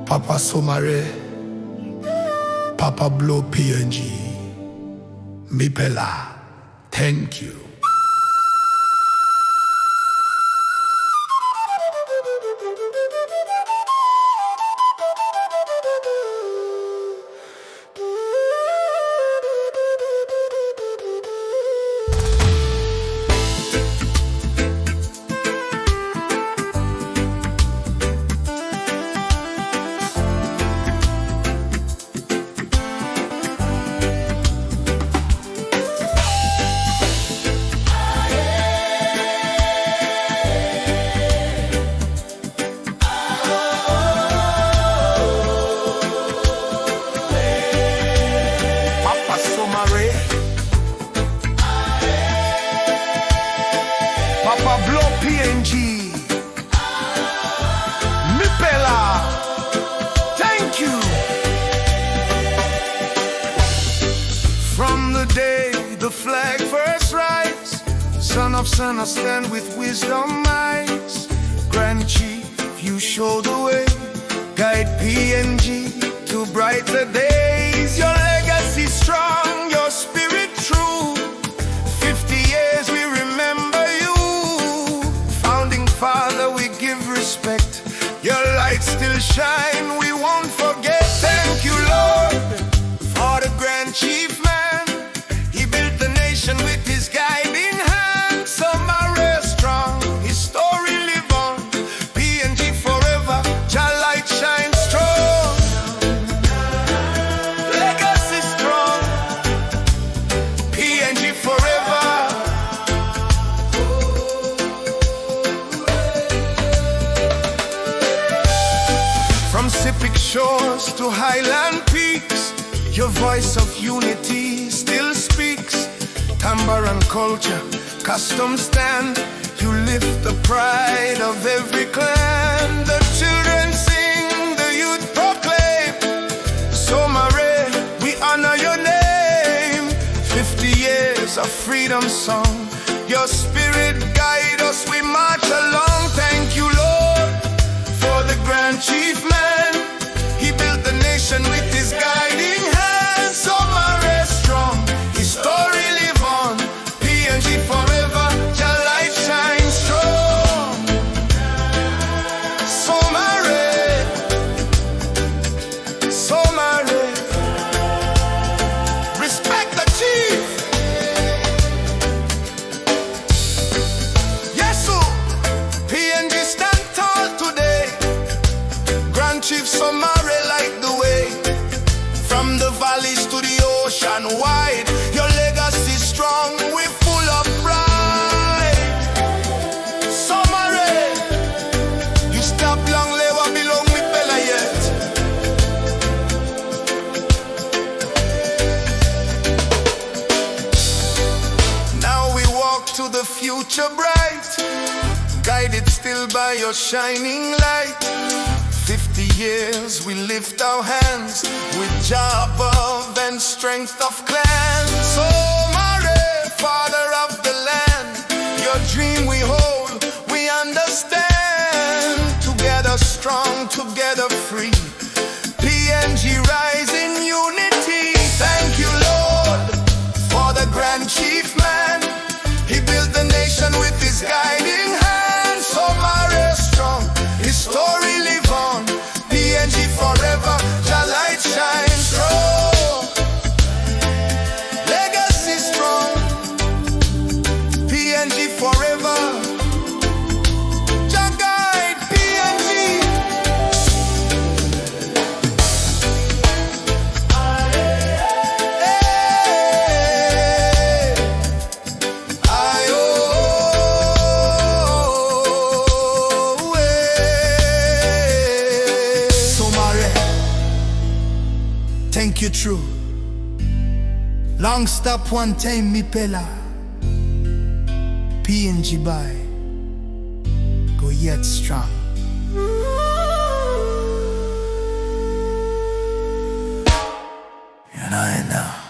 Papa SOMARE, Papa blow PNG, Mipela, thank you. Papa blow PNG, Mipela, thank you. From the day the flag first rise, son of son, I stand with wisdom eyes. Grand Chief, you show the way, guide PNG to brighter days. Your legacy strong, your spirit true. 50 years we remember you. Founding Father, we give respect. Your light still shine, we won't forget. Thank you, Lord, for the Grand Chief man. He built the nation with his guiding hand. SOMARE strong, his story live on. PNG forever, your light shine strong. Legacy strong, PNG forever. From Pacific shores to highland peaks, your voice of unity still speaks. Timbre and culture, custom stand. You lift the pride of every clan. The children sing, the youth proclaim. SOMARE, we honor your name. 50 years of freedom song. Your spirit guide us, we march along. Thank you, Lord, for the Grand Chief man. He built the nation with his guiding hand. SOMARE strong, his story live on. PNG forever, your light shine strong. SOMARE, SOMARE, respect the chief. Yes, sir. PNG stand tall today. Grand Chief SOMARE light the way. From the valleys to the ocean wide, your legacy strong, we full of pride. SOMARE, you stop long, lewa belong with Bella yet. Now we walk to the future bright, guided still by your shining light. 50 years we lift our hands with joy above and strength of clan. SOMARE, father of the land, your dream we hold, we understand. Together strong, together free. PNG rise in unity. Thank you, Lord, for the Grand Chief man. He built the nation with his guiding hand. SOMARE strong, his story live on. PNG forever, your light shine strong. Legacy strong, PNG forever. Your guide, PNG. SOMARE, thank you true. Long stop one time, Mipela. PNG by go yet strong. And I know.